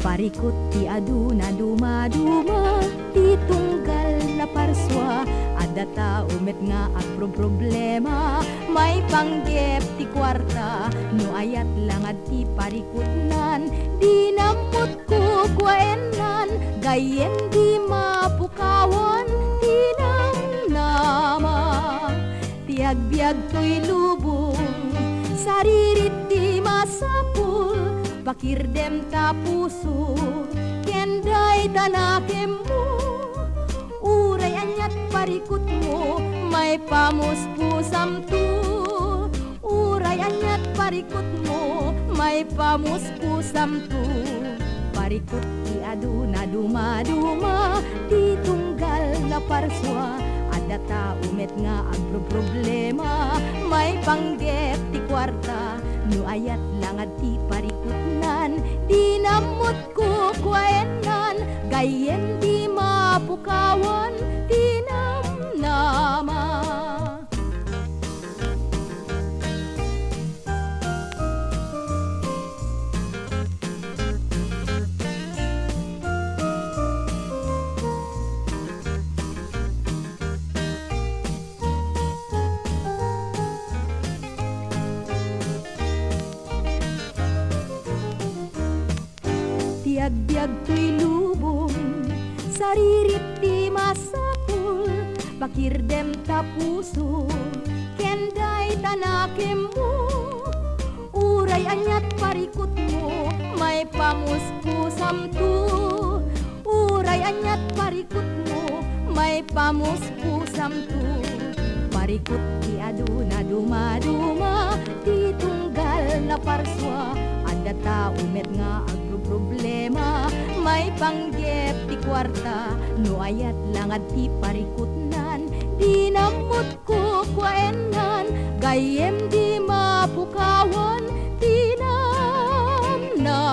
Parikot ti aduna duma-duma, ti tunggal na parswa. Ada tao met nga problema, may panggep ti kwarta. No ayat lang at ti parikotnan, di namot ko kwaenan. Gayen di mapukawan, ti nama. Tiagbiag to'y lubong, saririt di masapul. Pakirdem ta puso, kenday tanakem mo. Uray anyat parikot mo, may pamuspusam tu. Uray anyat parikot mo, may pamuspusam tu. Parikot ti aduna duma-duma, ti tunggal na parswa. Ada tao met nga problema, may panggep ti kwarta. No ayat lang at ti parikotnan, di namot ko kwaenan. Gayen di mapukawan, di namnama. Tiagbiag to'y lubong, saririt di masapul. Pakirdem ta puso, kenday tanakem mo. Uray anyat parikot mo, may pamuspusam tu. Uray anyat parikot mo, may pamuspusam tu. Parikot ti aduna duma-duma, ti tunggal na parswa. Ada tao met nga problema, may panggep ti kwarta. No ayat lang at ti parikotnan, di namot ko kwaenan. Gayem di mapukawan, di namna.